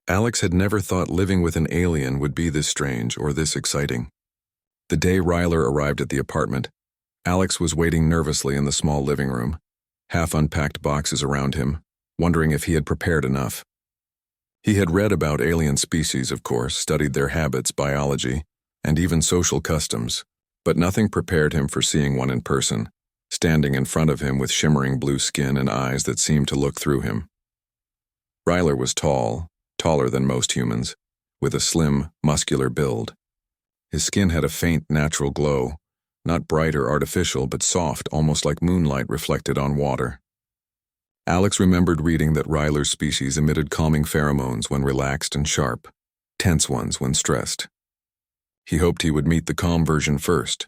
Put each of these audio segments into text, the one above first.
Alex had never thought living with an alien would be this strange or this exciting. The day Ryler arrived at the apartment, Alex was waiting nervously in the small living room, half-unpacked boxes around him, wondering if he had prepared enough. He had read about alien species, of course, studied their habits, biology, and even social customs, but nothing prepared him for seeing one in person, standing in front of him with shimmering blue skin and eyes that seemed to look through him. Ryler was tall, taller than most humans, with a slim, muscular build. His skin had a faint, natural glow, not bright or artificial, but soft, almost like moonlight reflected on water. Alex remembered reading that Ryler's species emitted calming pheromones when relaxed and sharp, tense ones when stressed. He hoped he would meet the calm version first.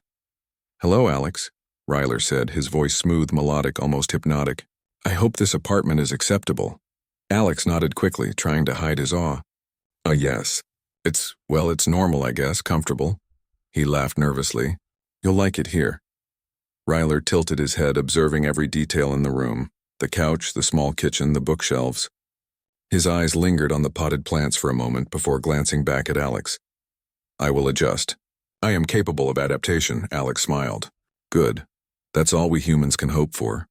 "Hello, Alex," Ryler said, his voice smooth, melodic, almost hypnotic. "I hope this apartment is acceptable." Alex nodded quickly, trying to hide his awe. Yes. It's normal, I guess, comfortable." He laughed nervously. "You'll like it here." Ryler tilted his head, observing every detail in the room, the couch, the small kitchen, the bookshelves. His eyes lingered on the potted plants for a moment before glancing back at Alex. "I will adjust. I am capable of adaptation," Alex smiled. "Good. That's all we humans can hope for."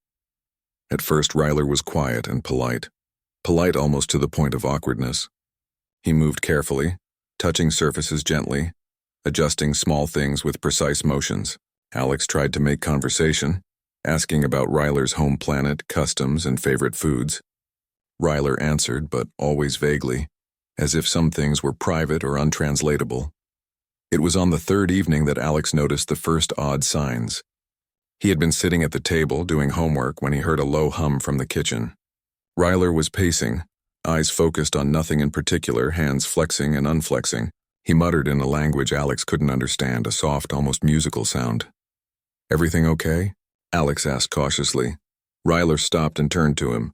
At first, Ryler was quiet and polite almost to the point of awkwardness. He moved carefully, touching surfaces gently, adjusting small things with precise motions. Alex tried to make conversation, asking about Ryler's home planet, customs, and favorite foods. Ryler answered, but always vaguely, as if some things were private or untranslatable. It was on the third evening that Alex noticed the first odd signs. He had been sitting at the table doing homework when he heard a low hum from the kitchen. Ryler was pacing, eyes focused on nothing in particular, hands flexing and unflexing. He muttered in a language Alex couldn't understand, a soft, almost musical sound. "Everything okay?" Alex asked cautiously. Ryler stopped and turned to him.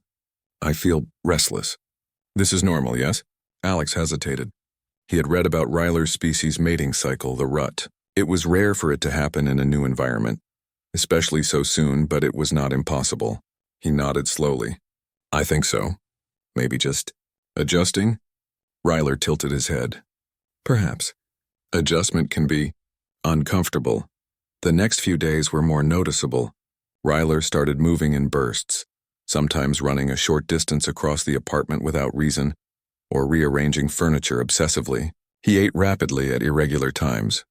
"I feel restless." "This is normal, yes?" Alex hesitated. He had read about Ryler's species' mating cycle, the rut. It was rare for it to happen in a new environment, especially so soon, but it was not impossible. He nodded slowly. "I think so. Maybe just adjusting?" Ryler tilted his head. "Perhaps. Adjustment can be uncomfortable." The next few days were more noticeable. Ryler started moving in bursts, sometimes running a short distance across the apartment without reason, or rearranging furniture obsessively. He ate rapidly at irregular times,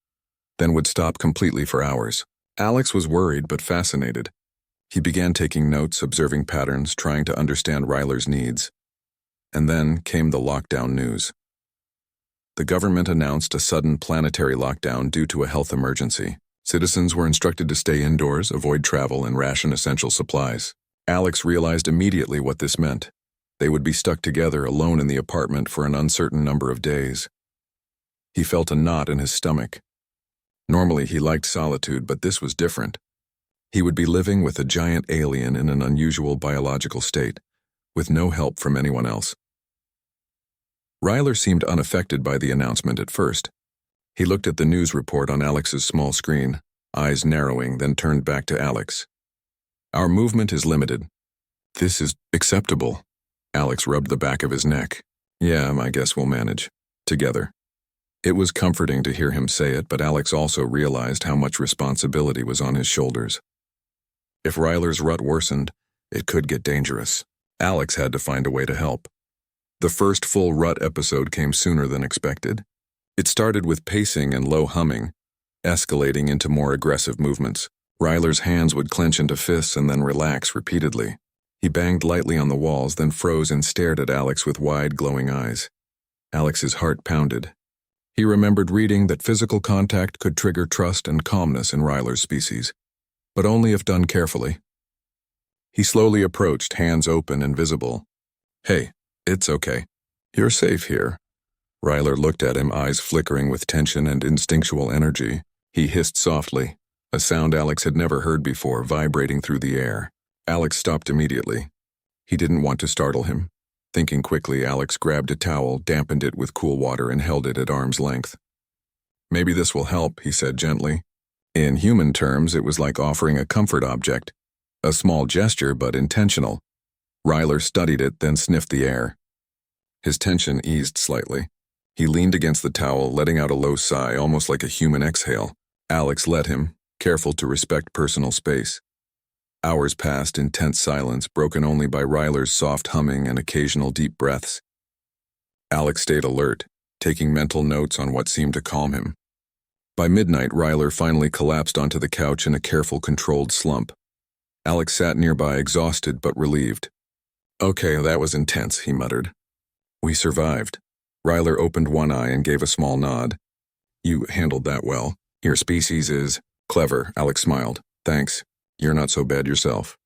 then would stop completely for hours. Alex was worried but fascinated. He began taking notes, observing patterns, trying to understand Ryler's needs. And then came the lockdown news. The government announced a sudden planetary lockdown due to a health emergency. Citizens were instructed to stay indoors, avoid travel, and ration essential supplies. Alex realized immediately what this meant. They would be stuck together alone in the apartment for an uncertain number of days. He felt a knot in his stomach. Normally he liked solitude, but this was different. He would be living with a giant alien in an unusual biological state, with no help from anyone else. Ryler seemed unaffected by the announcement at first. He looked at the news report on Alex's small screen, eyes narrowing, then turned back to Alex. "Our movement is limited." "This is acceptable." Alex rubbed the back of his neck. "Yeah, I guess we'll manage. Together." It was comforting to hear him say it, but Alex also realized how much responsibility was on his shoulders. If Ryler's rut worsened, it could get dangerous. Alex had to find a way to help. The first full rut episode came sooner than expected. It started with pacing and low humming, escalating into more aggressive movements. Ryler's hands would clench into fists and then relax repeatedly. He banged lightly on the walls, then froze and stared at Alex with wide, glowing eyes. Alex's heart pounded. He remembered reading that physical contact could trigger trust and calmness in Ryler's species, but only if done carefully. He slowly approached, hands open and visible. "Hey, it's okay. You're safe here." Ryler looked at him, eyes flickering with tension and instinctual energy. He hissed softly, a sound Alex had never heard before, vibrating through the air. Alex stopped immediately. He didn't want to startle him. Thinking quickly, Alex grabbed a towel, dampened it with cool water, and held it at arm's length. "Maybe this will help," he said gently. In human terms, it was like offering a comfort object. A small gesture, but intentional. Ryler studied it, then sniffed the air. His tension eased slightly. He leaned against the towel, letting out a low sigh, almost like a human exhale. Alex let him, careful to respect personal space. Hours passed in tense silence, broken only by Ryler's soft humming and occasional deep breaths. Alex stayed alert, taking mental notes on what seemed to calm him. By midnight, Ryler finally collapsed onto the couch in a careful, controlled slump. Alex sat nearby, exhausted but relieved. "Okay, that was intense," he muttered. "We survived." Ryler opened one eye and gave a small nod. "You handled that well. Your species is clever," Alex smiled. "Thanks. You're not so bad yourself."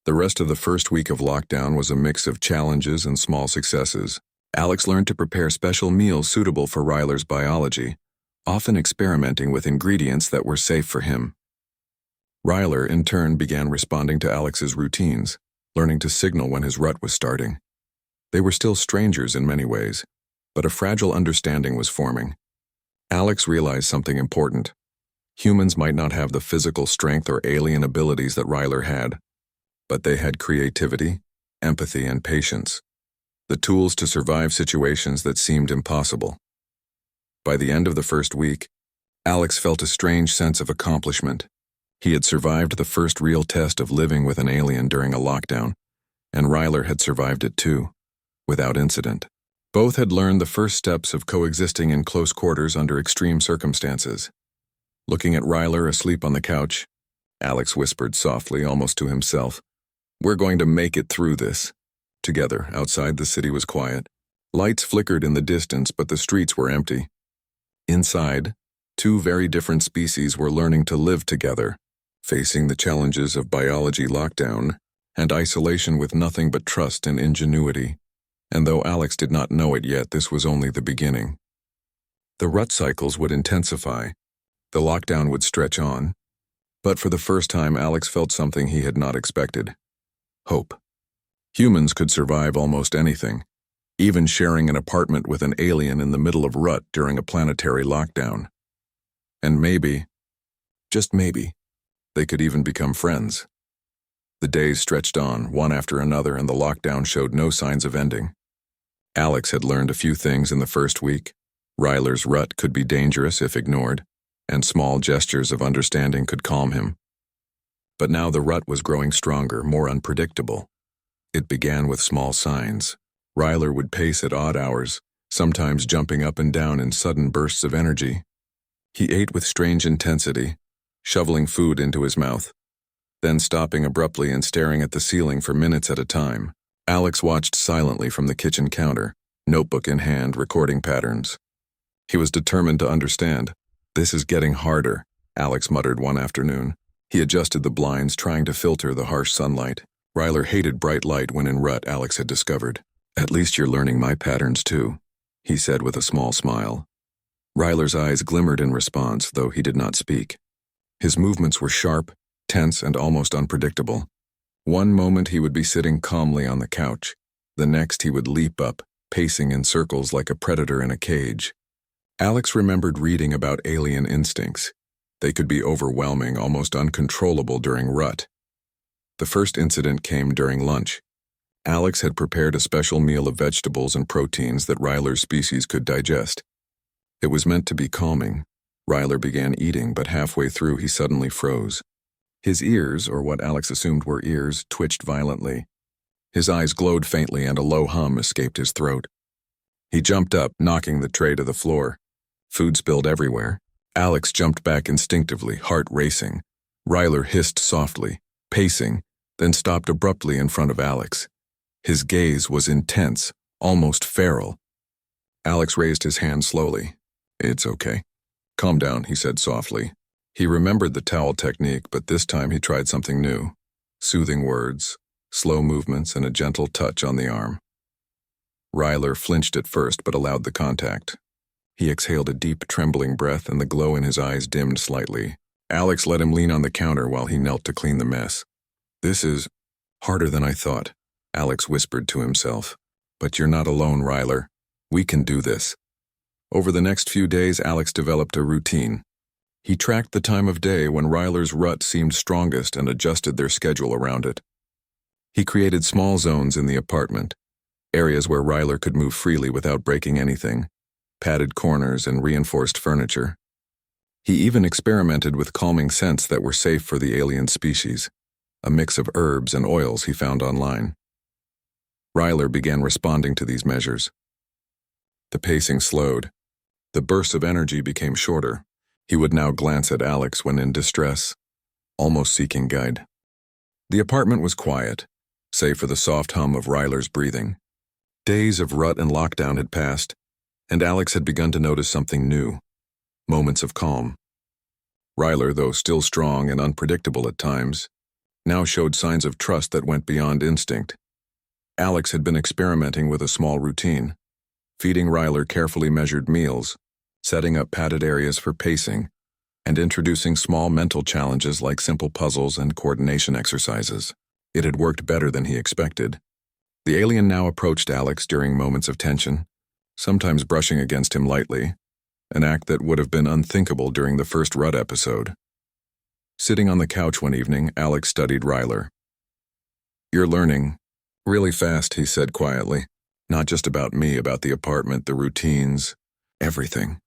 The rest of the first week of lockdown was a mix of challenges and small successes. Alex learned to prepare special meals suitable for Ryler's biology, often experimenting with ingredients that were safe for him. Ryler, in turn, began responding to Alex's routines, learning to signal when his rut was starting. They were still strangers in many ways, but a fragile understanding was forming. Alex realized something important. Humans might not have the physical strength or alien abilities that Ryler had, but they had creativity, empathy, and patience, the tools to survive situations that seemed impossible. By the end of the first week, Alex felt a strange sense of accomplishment. He had survived the first real test of living with an alien during a lockdown, and Ryler had survived it too, without incident. Both had learned the first steps of coexisting in close quarters under extreme circumstances. Looking at Ryler asleep on the couch, Alex whispered softly, almost to himself, "We're going to make it through this." Together, outside, the city was quiet. Lights flickered in the distance, but the streets were empty. Inside, two very different species were learning to live together, facing the challenges of biology lockdown and isolation with nothing but trust and ingenuity. And though Alex did not know it yet, this was only the beginning. The rut cycles would intensify. The lockdown would stretch on. But for the first time, Alex felt something he had not expected. Hope. Humans could survive almost anything, even sharing an apartment with an alien in the middle of rut during a planetary lockdown. And maybe, just maybe, they could even become friends. The days stretched on, one after another, and the lockdown showed no signs of ending. Alex had learned a few things in the first week. Ryler's rut could be dangerous if ignored, and small gestures of understanding could calm him. But now the rut was growing stronger, more unpredictable. It began with small signs. Ryler would pace at odd hours, sometimes jumping up and down in sudden bursts of energy. He ate with strange intensity, shoveling food into his mouth, then stopping abruptly and staring at the ceiling for minutes at a time. Alex watched silently from the kitchen counter, notebook in hand, recording patterns. He was determined to understand. "This is getting harder," Alex muttered one afternoon. He adjusted the blinds, trying to filter the harsh sunlight. Ryler hated bright light when in rut, Alex had discovered. "At least you're learning my patterns too," he said with a small smile. Ryler's eyes glimmered in response, though he did not speak. His movements were sharp, tense, and almost unpredictable. One moment he would be sitting calmly on the couch. The next he would leap up, pacing in circles like a predator in a cage. Alex remembered reading about alien instincts. They could be overwhelming, almost uncontrollable during rut. The first incident came during lunch. Alex had prepared a special meal of vegetables and proteins that Ryler's species could digest. It was meant to be calming. Ryler began eating, but halfway through he suddenly froze. His ears, or what Alex assumed were ears, twitched violently. His eyes glowed faintly and a low hum escaped his throat. He jumped up, knocking the tray to the floor. Food spilled everywhere. Alex jumped back instinctively, heart racing. Ryler hissed softly, pacing, then stopped abruptly in front of Alex. His gaze was intense, almost feral. Alex raised his hand slowly. "It's okay. Calm down," he said softly. He remembered the towel technique, but this time he tried something new. Soothing words, slow movements, and a gentle touch on the arm. Ryler flinched at first, but allowed the contact. He exhaled a deep, trembling breath, and the glow in his eyes dimmed slightly. Alex let him lean on the counter while he knelt to clean the mess. "This is harder than I thought," Alex whispered to himself. "But you're not alone, Ryler. We can do this." Over the next few days, Alex developed a routine. He tracked the time of day when Ryler's rut seemed strongest and adjusted their schedule around it. He created small zones in the apartment, areas where Ryler could move freely without breaking anything, padded corners and reinforced furniture. He even experimented with calming scents that were safe for the alien species, a mix of herbs and oils he found online. Ryler began responding to these measures. The pacing slowed. The bursts of energy became shorter. He would now glance at Alex when in distress, almost seeking guide. The apartment was quiet, save for the soft hum of Ryler's breathing. Days of rut and lockdown had passed, and Alex had begun to notice something new. Moments of calm. Ryler, though still strong and unpredictable at times, now showed signs of trust that went beyond instinct. Alex had been experimenting with a small routine, feeding Ryler carefully measured meals, setting up padded areas for pacing, and introducing small mental challenges like simple puzzles and coordination exercises. It had worked better than he expected. The alien now approached Alex during moments of tension, sometimes brushing against him lightly, an act that would have been unthinkable during the first Rudd episode. Sitting on the couch one evening, Alex studied Ryler. "You're learning really fast," he said quietly. "Not just about me, about the apartment, the routines, everything."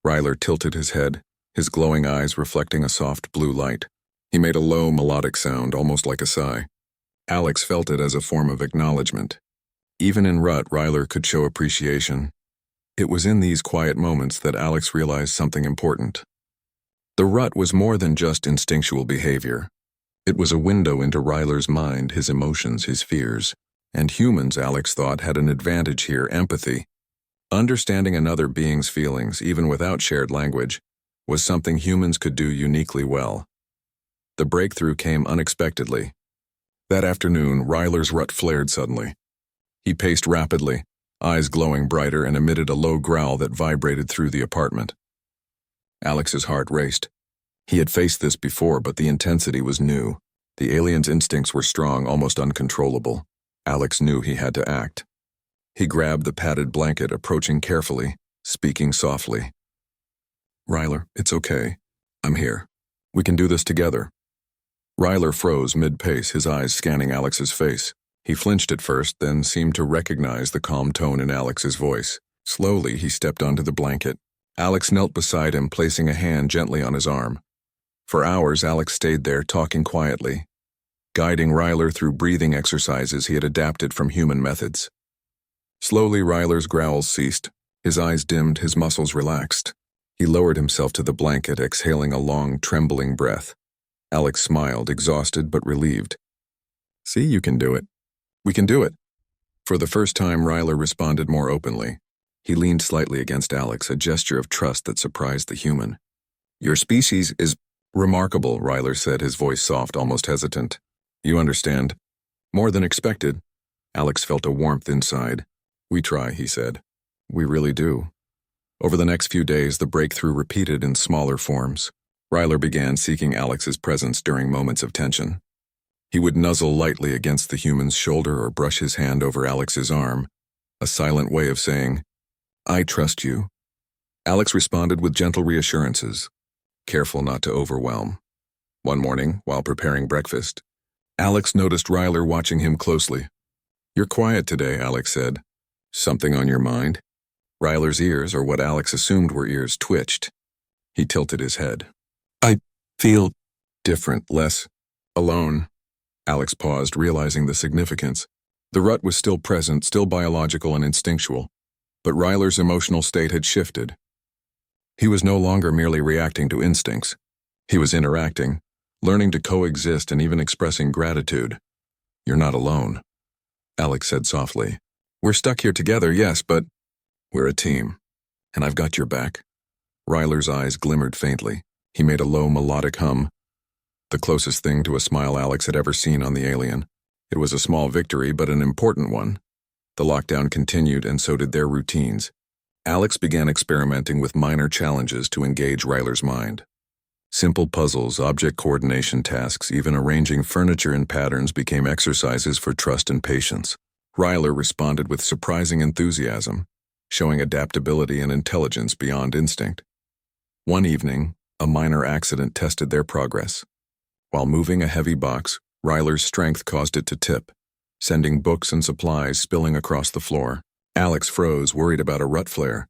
Ryler tilted his head, his glowing eyes reflecting a soft blue light. He made a low, melodic sound, almost like a sigh. Alex felt it as a form of acknowledgement. Even in rut, Ryler could show appreciation. It was in these quiet moments that Alex realized something important. The rut was more than just instinctual behavior. It was a window into Ryler's mind, his emotions, his fears. And humans, Alex thought, had an advantage here: empathy. Understanding another being's feelings, even without shared language, was something humans could do uniquely well. The breakthrough came unexpectedly. That afternoon, Ryler's rut flared suddenly. He paced rapidly, eyes glowing brighter, and emitted a low growl that vibrated through the apartment. Alex's heart raced. He had faced this before, but the intensity was new. The alien's instincts were strong, almost uncontrollable. Alex knew he had to act. He grabbed the padded blanket, approaching carefully, speaking softly. "Ryler, it's okay. I'm here. We can do this together." Ryler froze mid-pace, his eyes scanning Alex's face. He flinched at first, then seemed to recognize the calm tone in Alex's voice. Slowly, he stepped onto the blanket. Alex knelt beside him, placing a hand gently on his arm. For hours, Alex stayed there, talking quietly, guiding Ryler through breathing exercises he had adapted from human methods. Slowly, Ryler's growls ceased. His eyes dimmed, his muscles relaxed. He lowered himself to the blanket, exhaling a long, trembling breath. Alex smiled, exhausted but relieved. "See, you can do it. We can do it." For the first time, Ryler responded more openly. He leaned slightly against Alex, a gesture of trust that surprised the human. "Your species is remarkable," Ryler said, his voice soft, almost hesitant. "You understand. More than expected." Alex felt a warmth inside. "We try," he said. "We really do." Over the next few days, the breakthrough repeated in smaller forms. Ryler began seeking Alex's presence during moments of tension. He would nuzzle lightly against the human's shoulder or brush his hand over Alex's arm, a silent way of saying, "I trust you." Alex responded with gentle reassurances, careful not to overwhelm. One morning, while preparing breakfast, Alex noticed Ryler watching him closely. "You're quiet today," Alex said. "Something on your mind?" Ryler's ears, or what Alex assumed were ears, twitched. He tilted his head. "I feel different, less alone." Alex paused, realizing the significance. The rut was still present, still biological and instinctual, but Ryler's emotional state had shifted. He was no longer merely reacting to instincts. He was interacting, learning to coexist and even expressing gratitude. "You're not alone," Alex said softly. "We're stuck here together, yes, but we're a team, and I've got your back." Ryler's eyes glimmered faintly. He made a low, melodic hum, the closest thing to a smile Alex had ever seen on the alien. It was a small victory, but an important one. The lockdown continued, and so did their routines. Alex began experimenting with minor challenges to engage Ryler's mind. Simple puzzles, object coordination tasks, even arranging furniture in patterns became exercises for trust and patience. Ryler responded with surprising enthusiasm, showing adaptability and intelligence beyond instinct. One evening, a minor accident tested their progress. While moving a heavy box, Ryler's strength caused it to tip. sending books and supplies spilling across the floor. Alex froze, worried about a rut flare,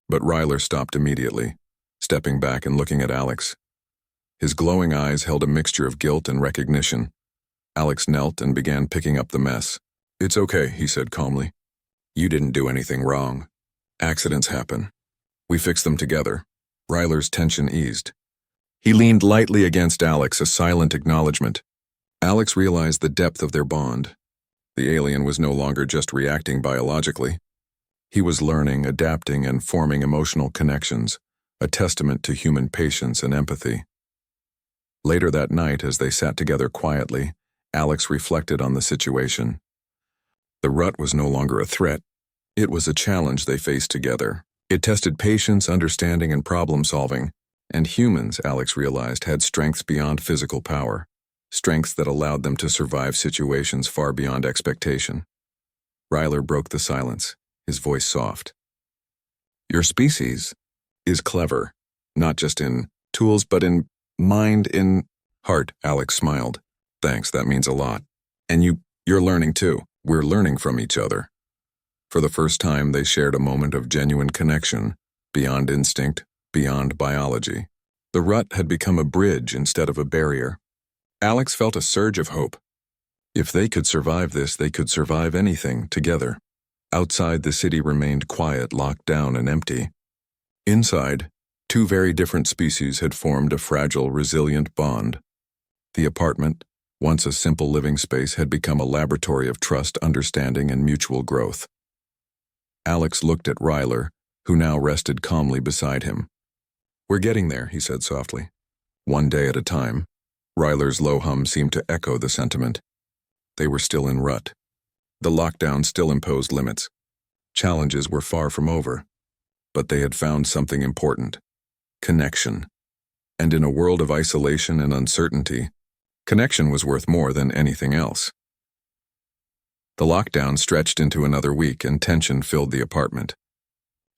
but Ryler stopped immediately, stepping back and looking at Alex. His glowing eyes held a mixture of guilt and recognition. Alex knelt and began picking up the mess. "It's okay," he said calmly. "You didn't do anything wrong. Accidents happen. We fix them together." Ryler's tension eased. He leaned lightly against Alex, a silent acknowledgement. Alex realized the depth of their bond. The alien was no longer just reacting biologically. He was learning, adapting, and forming emotional connections, a testament to human patience and empathy. Later that night, as they sat together quietly, Alex reflected on the situation. The rut was no longer a threat. It was a challenge they faced together. It tested patience, understanding, and problem-solving. And humans, Alex realized, had strengths beyond physical power, strengths that allowed them to survive situations far beyond expectation. Ryler broke the silence, his voice soft. "Your species is clever, not just in tools, but in mind, in heart," Alex smiled. "Thanks, that means a lot. And you're learning too. We're learning from each other." For the first time, they shared a moment of genuine connection, beyond instinct, beyond biology. The rut had become a bridge instead of a barrier. Alex felt a surge of hope. If they could survive this, they could survive anything together. Outside, the city remained quiet, locked down, and empty. Inside, two very different species had formed a fragile, resilient bond. The apartment, once a simple living space, had become a laboratory of trust, understanding, and mutual growth. Alex looked at Ryler, who now rested calmly beside him. "We're getting there," he said softly. "One day at a time." Ryler's low hum seemed to echo the sentiment. They were still in rut. The lockdown still imposed limits. Challenges were far from over. But they had found something important: connection. And in a world of isolation and uncertainty, connection was worth more than anything else. The lockdown stretched into another week, and tension filled the apartment.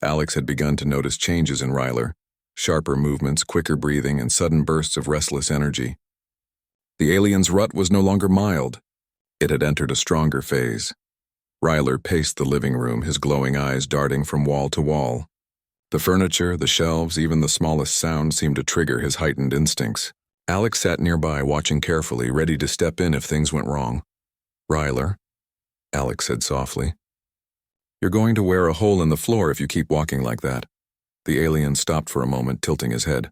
Alex had begun to notice changes in Ryler: sharper movements, quicker breathing, and sudden bursts of restless energy. The alien's rut was no longer mild. It had entered a stronger phase. Ryler paced the living room, his glowing eyes darting from wall to wall. The furniture, the shelves, even the smallest sound seemed to trigger his heightened instincts. Alex sat nearby, watching carefully, ready to step in if things went wrong. "Ryler," Alex said softly, "you're going to wear a hole in the floor if you keep walking like that." The alien stopped for a moment, tilting his head.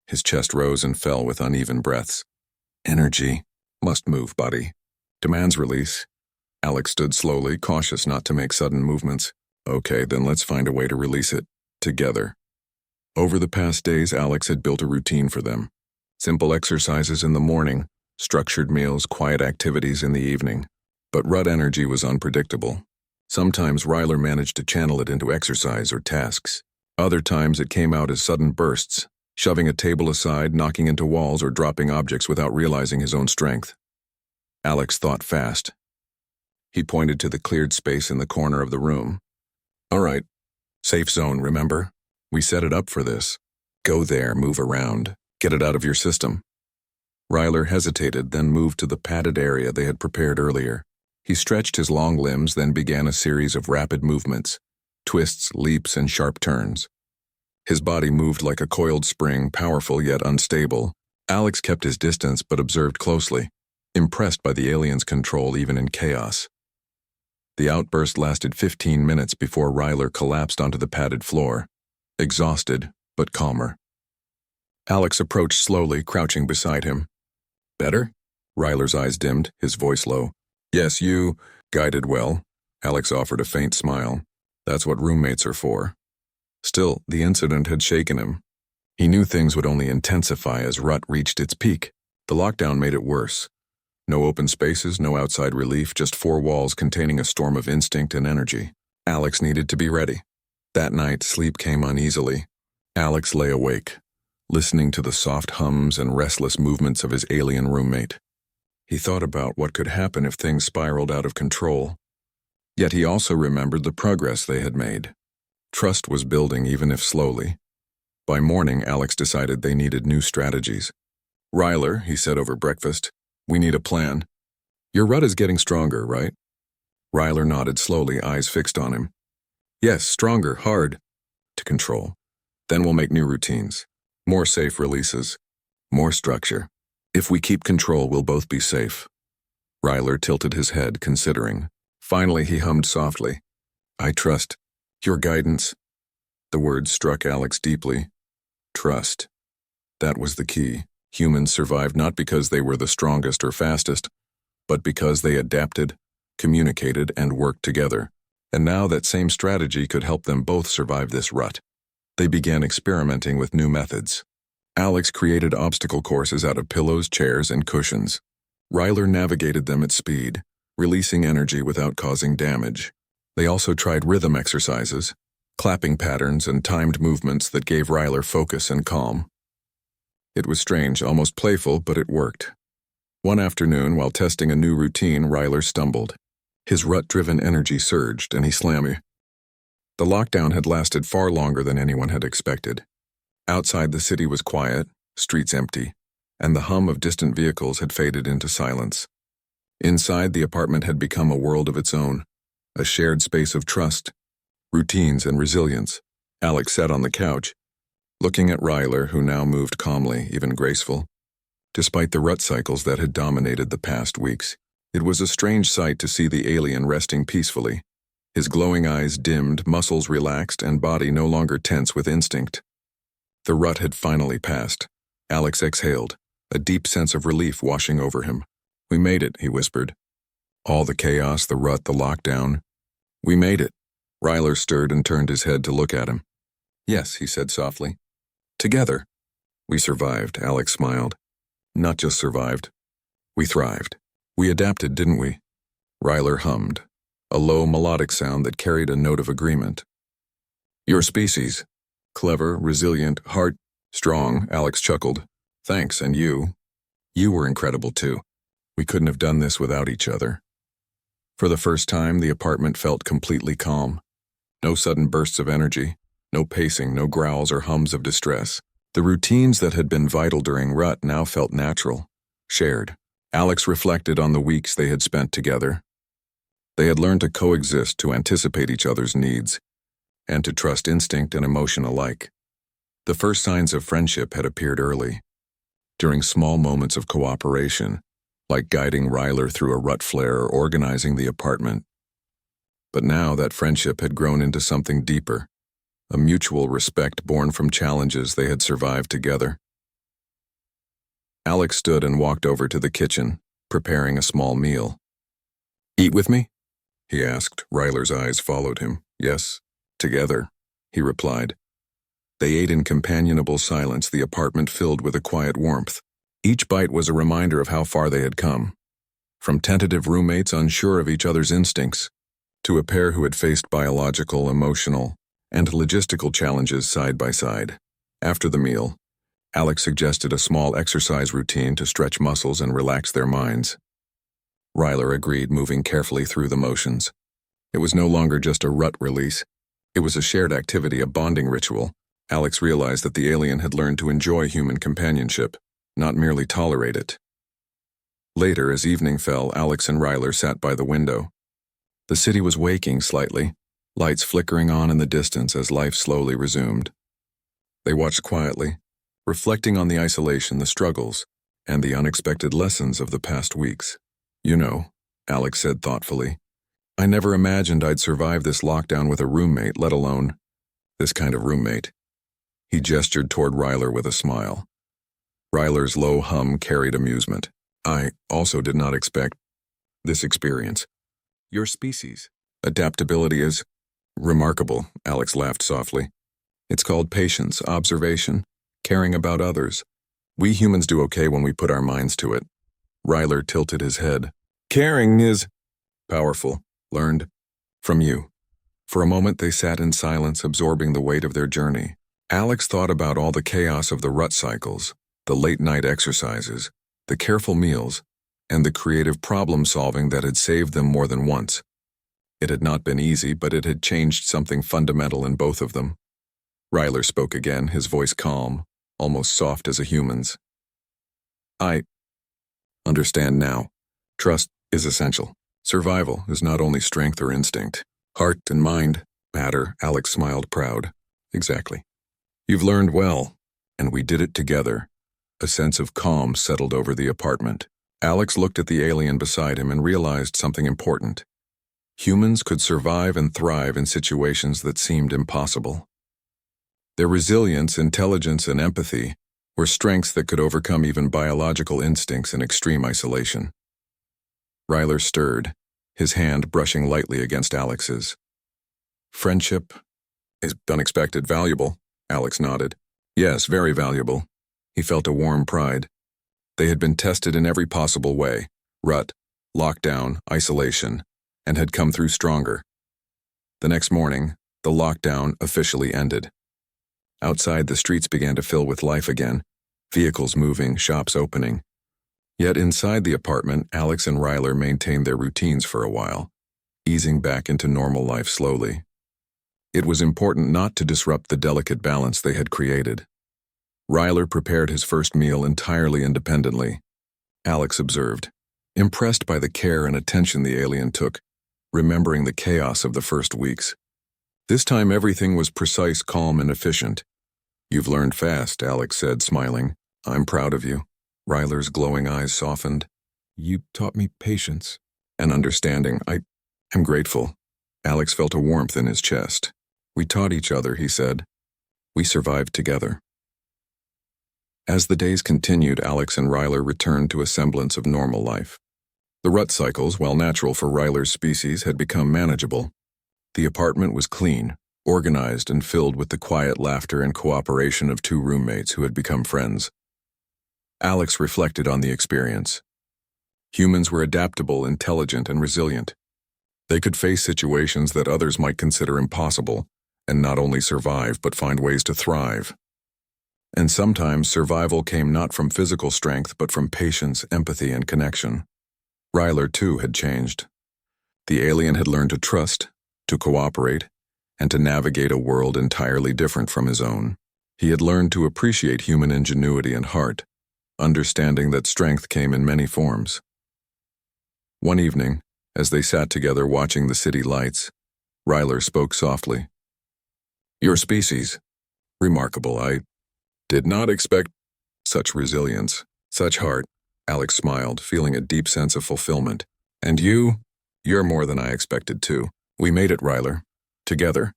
His chest rose and fell with uneven breaths. "Energy. Must move, buddy. Demands release." Alex stood slowly, cautious not to make sudden movements. "Okay, then let's find a way to release it. Together." Over the past days, Alex had built a routine for them. Simple exercises in the morning, structured meals, quiet activities in the evening. But rut energy was unpredictable. Sometimes Ryler managed to channel it into exercise or tasks. Other times it came out as sudden bursts, shoving a table aside, knocking into walls, or dropping objects without realizing his own strength. Alex thought fast. He pointed to the cleared space in the corner of the room. "All right. Safe zone, remember? We set it up for this. Go there, move around. Get it out of your system." Ryler hesitated, then moved to the padded area they had prepared earlier. He stretched his long limbs, then began a series of rapid movements, twists, leaps, and sharp turns. His body moved like a coiled spring, powerful yet unstable. Alex kept his distance but observed closely, impressed by the alien's control even in chaos. The outburst lasted 15 minutes before Ryler collapsed onto the padded floor, exhausted but calmer. Alex approached slowly, crouching beside him. "Better?" Ryler's eyes dimmed, his voice low. "Yes, you guided well." Alex offered a faint smile. "That's what roommates are for." Still, the incident had shaken him. He knew things would only intensify as rut reached its peak. The lockdown made it worse. No open spaces, no outside relief, just four walls containing a storm of instinct and energy. Alex needed to be ready. That night, sleep came uneasily. Alex lay awake, listening to the soft hums and restless movements of his alien roommate. He thought about what could happen if things spiraled out of control. Yet he also remembered the progress they had made. Trust was building, even if slowly. By morning, Alex decided they needed new strategies. "Ryler," he said over breakfast, "we need a plan. Your rut is getting stronger, right? Ryler nodded slowly, eyes fixed on him. Yes, stronger, hard. To control. Then we'll make new routines. More safe releases. More structure. If we keep control, we'll both be safe. Ryler tilted his head, considering. Finally, he hummed softly. I trust your guidance. The words struck Alex deeply. Trust. That was the key. Humans survived not because they were the strongest or fastest, but because they adapted, communicated, and worked together. And now that same strategy could help them both survive this rut. They began experimenting with new methods. Alex created obstacle courses out of pillows, chairs, and cushions. Ryler navigated them at speed, releasing energy without causing damage. They also tried rhythm exercises, clapping patterns, and timed movements that gave Ryler focus and calm. It was strange, almost playful, but it worked. One afternoon, while testing a new routine, Ryler stumbled. His rut-driven energy surged, and he slammed. The lockdown had lasted far longer than anyone had expected. Outside, the city was quiet, streets empty, and the hum of distant vehicles had faded into silence. Inside, the apartment had become a world of its own, a shared space of trust, routines, and resilience. Alex sat on the couch, looking at Ryler, who now moved calmly, even graceful. Despite the rut cycles that had dominated the past weeks, it was a strange sight to see the alien resting peacefully. His glowing eyes dimmed, muscles relaxed, and body no longer tense with instinct. The rut had finally passed. Alex exhaled, a deep sense of relief washing over him. We made it, he whispered. All the chaos, the rut, the lockdown. We made it. Ryler stirred and turned his head to look at him. Yes, he said softly. Together. We survived, Alex smiled. Not just survived. We thrived. We adapted, didn't we? Ryler hummed, a low melodic sound that carried a note of agreement. Your species. Clever, resilient, strong, Alex chuckled. Thanks, and you. You were incredible too. We couldn't have done this without each other. For the first time, the apartment felt completely calm. No sudden bursts of energy, no pacing, no growls or hums of distress. The routines that had been vital during rut now felt natural, shared. Alex reflected on the weeks they had spent together. They had learned to coexist, to anticipate each other's needs, and to trust instinct and emotion alike. The first signs of friendship had appeared early, during small moments of cooperation, like guiding Ryler through a rut flare or organizing the apartment. But now that friendship had grown into something deeper, a mutual respect born from challenges they had survived together. Alex stood and walked over to the kitchen, preparing a small meal. Eat with me? He asked. Ryler's eyes followed him. Yes, together, he replied. They ate in companionable silence, the apartment filled with a quiet warmth. Each bite was a reminder of how far they had come. From tentative roommates unsure of each other's instincts, to a pair who had faced biological, emotional, and logistical challenges side by side. After the meal, Alex suggested a small exercise routine to stretch muscles and relax their minds. Ryler agreed, moving carefully through the motions. It was no longer just a rut release. It was a shared activity, a bonding ritual. Alex realized that the alien had learned to enjoy human companionship, not merely tolerate it. Later, as evening fell, Alex and Ryler sat by the window. The city was waking slightly, lights flickering on in the distance as life slowly resumed. They watched quietly, reflecting on the isolation, the struggles, and the unexpected lessons of the past weeks. You know, Alex said thoughtfully, I never imagined I'd survive this lockdown with a roommate, let alone this kind of roommate. He gestured toward Ryler with a smile. Ryler's low hum carried amusement. I also did not expect this experience. Your species' adaptability is remarkable, Alex laughed softly. It's called patience, observation, caring about others. We humans do okay when we put our minds to it. Ryler tilted his head. Caring is powerful, learned from you. For a moment they sat in silence, absorbing the weight of their journey. Alex thought about all the chaos of the rut cycles, the late-night exercises, the careful meals, and the creative problem-solving that had saved them more than once. It had not been easy, but it had changed something fundamental in both of them. Ryler spoke again, his voice calm, almost soft as a human's. I understand now. Trust is essential. Survival is not only strength or instinct. Heart and mind matter, Alex smiled proud. Exactly. You've learned well, and we did it together. A sense of calm settled over the apartment. Alex looked at the alien beside him and realized something important. Humans could survive and thrive in situations that seemed impossible. Their resilience, intelligence, and empathy were strengths that could overcome even biological instincts in extreme isolation. Ryler stirred, his hand brushing lightly against Alex's. Friendship is unexpected valuable, Alex nodded. Yes, very valuable. He felt a warm pride. They had been tested in every possible way, rut, lockdown, isolation, and had come through stronger. The next morning, the lockdown officially ended. Outside, the streets began to fill with life again, vehicles moving, shops opening. Yet inside the apartment, Alex and Ryler maintained their routines for a while, easing back into normal life slowly. It was important not to disrupt the delicate balance they had created. Ryler prepared his first meal entirely independently. Alex observed, impressed by the care and attention the alien took, remembering the chaos of the first weeks. This time everything was precise, calm, and efficient. You've learned fast, Alex said, smiling. I'm proud of you. Ryler's glowing eyes softened. You taught me patience and understanding. I'm grateful. Alex felt a warmth in his chest. We taught each other, he said. We survived together. As the days continued, Alex and Ryler returned to a semblance of normal life. The rut cycles, while natural for Ryler's species, had become manageable. The apartment was clean, organized, and filled with the quiet laughter and cooperation of two roommates who had become friends. Alex reflected on the experience. Humans were adaptable, intelligent, and resilient. They could face situations that others might consider impossible, and not only survive but find ways to thrive. And sometimes survival came not from physical strength but from patience, empathy, and connection. Ryler, too, had changed. The alien had learned to trust, to cooperate, and to navigate a world entirely different from his own. He had learned to appreciate human ingenuity and heart, understanding that strength came in many forms. One evening, as they sat together watching the city lights, Ryler spoke softly. Your species, remarkable. I did not expect such resilience, such heart. Alex smiled, feeling a deep sense of fulfillment. And you're more than I expected too. We made it, Ryler. Together.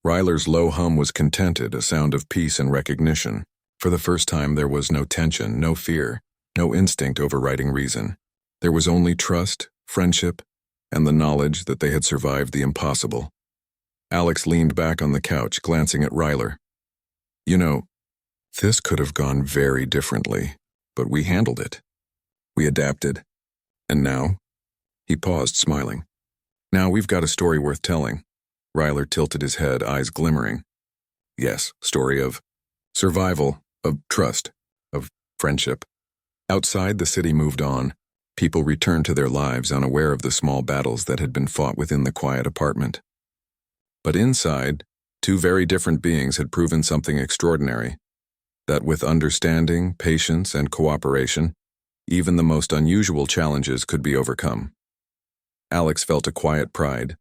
Ryler's low hum was contented, a sound of peace and recognition. For the first time there was no tension, no fear, no instinct overriding reason. There was only trust, friendship, and the knowledge that they had survived the impossible. Alex leaned back on the couch, glancing at Ryler. You know, this could have gone very differently, but we handled it. We adapted. And now? He paused, smiling. Now we've got a story worth telling. Ryler tilted his head, eyes glimmering. Yes, story of survival, of trust, of friendship. Outside, the city moved on. People returned to their lives, unaware of the small battles that had been fought within the quiet apartment. But inside, two very different beings had proven something extraordinary. That with understanding, patience, and cooperation, even the most unusual challenges could be overcome. Alex felt a quiet pride.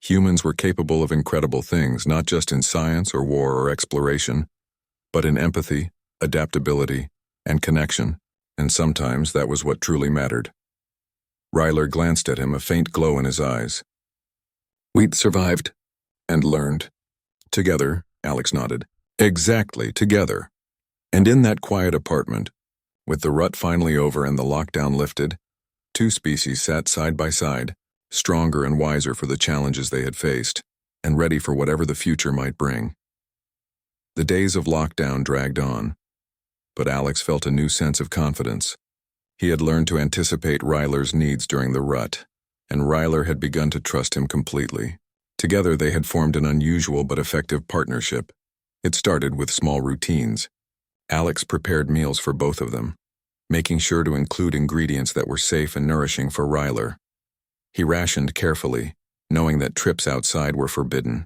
Humans were capable of incredible things, not just in science or war or exploration, but in empathy, adaptability, and connection, and sometimes that was what truly mattered. Ryler glanced at him, a faint glow in his eyes. We'd survived and learned. Together, Alex nodded. Exactly, together. And in that quiet apartment, with the rut finally over and the lockdown lifted, two species sat side by side, stronger and wiser for the challenges they had faced, and ready for whatever the future might bring. The days of lockdown dragged on, but Alex felt a new sense of confidence. He had learned to anticipate Ryler's needs during the rut, and Ryler had begun to trust him completely. Together they had formed an unusual but effective partnership. It started with small routines. Alex prepared meals for both of them, making sure to include ingredients that were safe and nourishing for Ryler. He rationed carefully, knowing that trips outside were forbidden.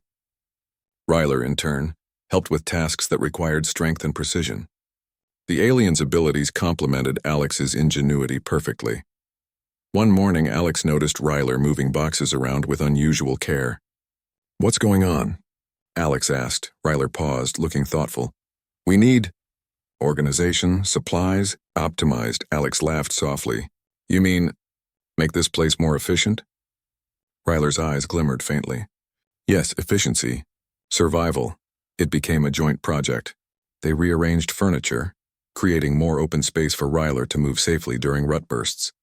Ryler, in turn, helped with tasks that required strength and precision. The alien's abilities complemented Alex's ingenuity perfectly. One morning, Alex noticed Ryler moving boxes around with unusual care. "What's going on?" Alex asked. Ryler paused, looking thoughtful. "We need organization, supplies, optimized." Alex laughed softly. "You mean make this place more efficient?" Ryler's eyes glimmered faintly. "Yes, efficiency. Survival." It became a joint project. They rearranged furniture, creating more open space for Ryler to move safely during rut bursts.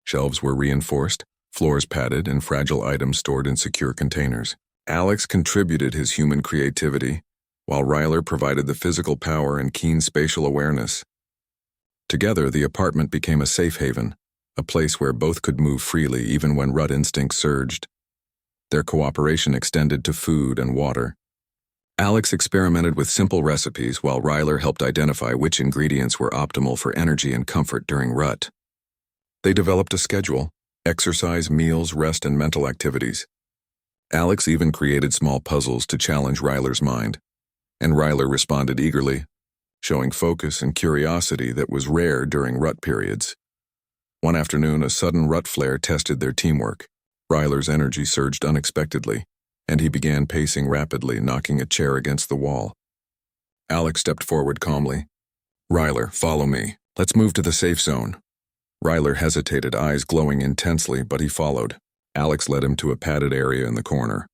Shelves were reinforced, floors padded, and fragile items stored in secure containers. Alex contributed his human creativity, while Ryler provided the physical power and keen spatial awareness. Together, the apartment became a safe haven, a place where both could move freely even when rut instincts surged. Their cooperation extended to food and water. Alex experimented with simple recipes while Ryler helped identify which ingredients were optimal for energy and comfort during rut. They developed a schedule: exercise, meals, rest, and mental activities. Alex even created small puzzles to challenge Ryler's mind, and Ryler responded eagerly, showing focus and curiosity that was rare during rut periods. One afternoon, a sudden rut flare tested their teamwork. Ryler's energy surged unexpectedly, and he began pacing rapidly, knocking a chair against the wall. Alex stepped forward calmly. "Ryler, follow me. Let's move to the safe zone." Ryler hesitated, eyes glowing intensely, but he followed. Alex led him to a padded area in the corner.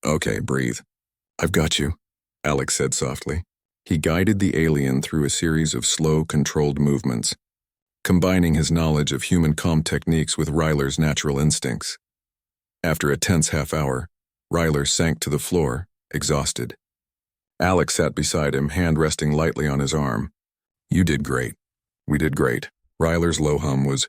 "Okay, breathe. I've got you," Alex said softly. He guided the alien through a series of slow, controlled movements, combining his knowledge of human calm techniques with Ryler's natural instincts. After a tense half-hour, Ryler sank to the floor, exhausted. Alex sat beside him, hand resting lightly on his arm. "You did great. We did great." Ryler's low hum was